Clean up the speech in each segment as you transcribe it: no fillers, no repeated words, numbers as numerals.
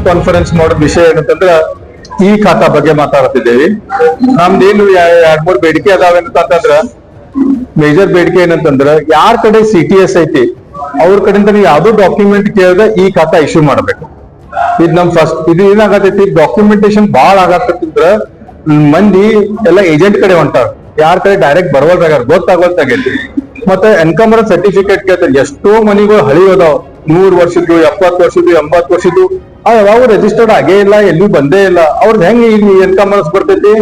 Conference ಮಾಡೋದ್ ವಿಷಯ ಏನಂತಂದ್ರ ಈ ಖಾತಾ ಬಗ್ಗೆ ಮಾತಾಡ್ತಿದ್ದೇವೆ. ನಮ್ದೇನು ಎರಡ್ ಮೂರ್ ಬೇಡಿಕೆ ಅದಾವೇನಂತಂದ್ರ ಮೇಜರ್ ಬೇಡಿಕೆ ಏನಂತಂದ್ರ ಯಾರ ಕಡೆ CTS ಐತಿ ಅವ್ರ ಕಡೆಯಿಂದ ನೀವು ಯಾವ್ದೋ ಡಾಕ್ಯುಮೆಂಟ್ ಕೇಳಿದ್ರೆ ಈ ಖಾತಾ ಇಶ್ಯೂ ಮಾಡ್ಬೇಕು. ಇದ್ ನಮ್ ಫಸ್ಟ್ ಇದು ಏನಾಗತೈತಿ, ಡಾಕ್ಯುಮೆಂಟೇಶನ್ ಬಾಳ ಆಗತ್ತಿದ್ರ ಮಂದಿ ಎಲ್ಲ ಏಜೆಂಟ್ ಕಡೆ ಹೊಂಟಾರ, ಯಾರ ಕಡೆ ಡೈರೆಕ್ಟ್ ಬರವಲ್ದಾಗ್ಯಾರ, ಗೊತ್ತಾಗೈತಿ. ಮತ್ತೆ ಎನ್ಕಮರ್ ಸರ್ಟಿಫಿಕೇಟ್ ಕೇಳ್ತಾರೆ. ಎಷ್ಟೋ ಮನಿಗಳು ಹಳಿ ಅದಾವ, 100 ವರ್ಷದ್ದು, 70 ವರ್ಷದ್ದು, 80 ವರ್ಷದ್ದು, ಯಾವಾಗ ರಿಜಿಸ್ಟರ್ಡ್ ಆಗೇ ಇಲ್ಲ, ಎಲ್ಲೂ ಬಂದೇ ಇಲ್ಲ. ಅವ್ರದ್ದು ಹೆಂಗ್ ಈಗ ಎನ್ಕಮರ್ಸ್ ಬರ್ತೈತಿ?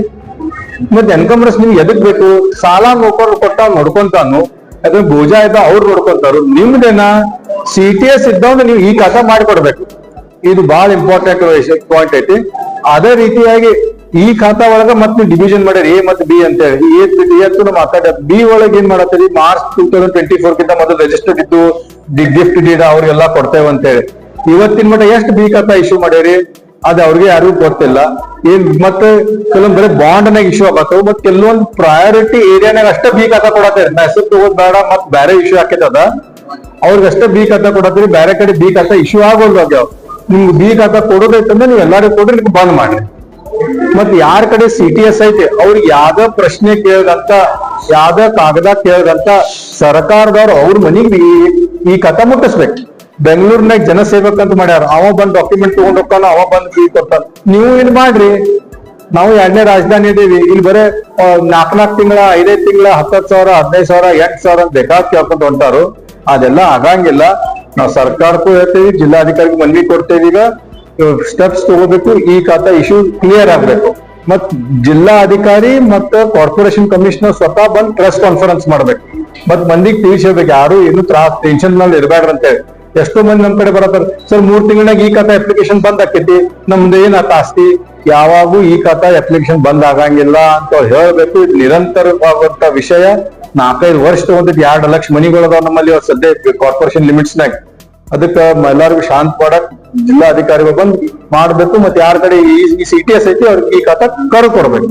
ಮತ್ತೆ ಎನ್ಕಮರ್ಸ್ ನಿಮ್ಗೆ ಎದಕ್ ಬೇಕು? ಸಾಲ ನೋಡ್ಕೊಂಡು ಕೊಟ್ಟ ನೋಡ್ಕೊಂತಾನು, ಅದ್ರ ಬೋಜಾ ಇದ್ದ ಅವ್ರು ನೋಡ್ಕೊಂತಾರು. ನಿಮ್ದೇನ CTS ಇದ್ದವ್ನ ನೀವು ಈ ಖಾತಾ ಮಾಡಿಕೊಡ್ಬೇಕು. ಇದು ಬಹಳ ಇಂಪಾರ್ಟೆಂಟ್ ಪಾಯಿಂಟ್ ಐತಿ. ಅದೇ ರೀತಿಯಾಗಿ ಈ ಖಾತಾ ಒಳಗ ಮತ್ತೆ ಡಿವಿಷನ್ ಮಾಡ್ಯಾರ A ಮತ್ತು B ಅಂತ ಹೇಳಿ. ಇವತ್ತು ಮಾತಾಡ B ಒಳಗೆ ಏನ್ ಮಾಡತ್ತೀರಿ, ಮಾರ್ಚ್ 2024 ಗಿಂತ ಮೊದಲು ರಿಜಿಸ್ಟರ್ಡ್ ಇದ್ದು ಗಿಫ್ಟ್ ಡೀಡ್ ಅವ್ರಿಗೆಲ್ಲ ಕೊಡ್ತೇವೆ ಅಂತ ಹೇಳಿ. ಇವತ್ತಿನ ಮಟ್ಟ ಎಷ್ಟು B ಖಾತಾ ಇಶ್ಯೂ ಮಾಡ್ಯಾರಿ ಅದ್ ಅವ್ರಿಗೆ ಯಾರಿಗೂ ಗೊತ್ತಿಲ್ಲ. ಏನ್ ಮತ್ತೆ ಕೆಲವೊಂದ್ ಬರೀ ಬಾಂಡ್ ನಾಗ ಇಶ್ಯೂ ಆಗತ್ತವ, ಮತ್ ಕೆಲವೊಂದ್ ಪ್ರಯಾರಿಟಿ ಏರಿಯಾನಾಗ ಅಷ್ಟೇ B ಖಾತಾ ಕೊಡತ್ತೇರಿ. ಹೆಸರು ತಗೋದ್ ಬೇಡ, ಮತ್ ಬೇರೆ ಇಶ್ಯೂ ಆಕೈತದ ಅವ್ರಿಗಷ್ಟೇ B ಖಾತಾ ಕೊಡತ್ತೀರಿ. ಬೇರೆ ಕಡೆ B ಖಾತಾ ಇಶ್ಯೂ ಆಗೋಲ್ವ ಆಗ್ಯಾವ. ನಿಮ್ಗೆ B ಖಾತಾ ಕೊಡೋದೈತಂದ್ರೆ ನೀವು ಎಲ್ಲರಿಗೂ ಕೊಡ್ರಿ, ನಿಮ್ಗೆ ಬಂದ್ ಮಾಡ್ರಿ. ಮತ್ ಯಾರ ಕಡೆ CTS ಐತಿ ಅವ್ರಿಗೆ ಯಾವ್ದ ಪ್ರಶ್ನೆ ಕೇಳದಂತ, ಯಾವ್ದ ಕಾಗದ ಕೇಳದಂತ ಸರ್ಕಾರದವ್ರು ಅವ್ರ ಮನಿಗೆ ಈ ಖಾತಾ ಮುಟ್ಟಿಸ್ಬೇಕು. ಬೆಂಗಳೂರಿನಾಗ ಜನಸೇವಕ್ ಅಂತ ಮಾಡ್ಯಾರ, ಅವ ಬಂದ್ ಡಾಕ್ಯುಮೆಂಟ್ ತಗೊಂಡ್ ಹೋಗ್ತಾನ, ಅವ ಬಂದ್ B ಕೊಡ್ತಾನ. ನೀವು ಏನ್ ಮಾಡ್ರಿ, ನಾವು 2ನೇ ರಾಜಧಾನಿ ಇದೀವಿ, ಇಲ್ಲಿ ಬರೇ 4 ತಿಂಗಳ 5 ತಿಂಗಳ 10,000 15,000 8,000 ಅಂತ ಬೇಕಾದ್ ಕೇಳ್ಕೊಂತ ಹೊಂಟಾರು. ಅದೆಲ್ಲ ಆಗಂಗಿಲ್ಲ. ನಾವು ಸರ್ಕಾರಕ್ಕೂ ಹೇಳ್ತೇವಿ, ಜಿಲ್ಲಾಧಿಕಾರಿಗೆ ಮನವಿ ಕೊಡ್ತೇವಿ. ಈಗ ಸ್ಟೆಪ್ಸ್ ತಗೋಬೇಕು, ಈ ಖಾತಾ ಇಶ್ಯೂ ಕ್ಲಿಯರ್ ಆಗ್ಬೇಕು. ಮತ್ ಜಿಲ್ಲಾ ಅಧಿಕಾರಿ ಮತ್ತ ಕಾರ್ಪೊರೇಷನ್ ಕಮಿಷನರ್ ಸ್ವತಃ ಬಂದ್ ಪ್ರೆಸ್ ಕಾನ್ಫರೆನ್ಸ್ ಮಾಡ್ಬೇಕು. ಮತ್ ಮಂದಿಗೆ ತಿಳಿಸಬೇಕು, ಯಾರು ಏನು ಟೆನ್ಷನ್ ನಲ್ಲಿ ಇರಬೇಡ್ರಿ ಅಂತ ಹೇಳಿ. ಎಷ್ಟೋ ಮಂದಿ ನಮ್ ಕಡೆ ಬರತ್ತಾರ, ಸರ್ 3 ತಿಂಗಳಾಗ ಈ ಖಾತಾ ಅಪ್ಲಿಕೇಶನ್ ಬಂದ್ ಆಕೈತಿ, ನಮ್ದು ಏನ್ ಆಸ್ತಿ, ಯಾವಾಗೂ ಈ ಖಾತಾ ಅಪ್ಲಿಕೇಶನ್ ಬಂದ್ ಆಗಂಗಿಲ್ಲ ಅಂತ ಹೇಳ್ಬೇಕು. ಇದು ನಿರಂತರವಾಗುವಂತ ವಿಷಯ. 4-5 ವರ್ಷ ತಗೊಂಡಿದ್ 2 ಲಕ್ಷ ಮನಿಗಳದಾವ ನಮ್ಮಲ್ಲಿ ಸದ್ಯ ಕಾರ್ಪೊರೇಷನ್ ಲಿಮಿಟ್ಸ್ ನಾಗ. ಅದಕ್ಕ ಎಲ್ಲರಿಗೂ ಶಾಂತ ಮಾಡಕ್ ಜಿಲ್ಲಾ ಅಧಿಕಾರಿಗಳು ಬಂದ್ ಮಾಡ್ಬೇಕು. ಮತ್ತೆ ಯಾರ ಕಡೆ ಈ CTS ಐತಿ ಅವ್ರಿಗೆ ಈ ಖಾತಾ ಕರು ಕೊಡ್ಬೇಕು.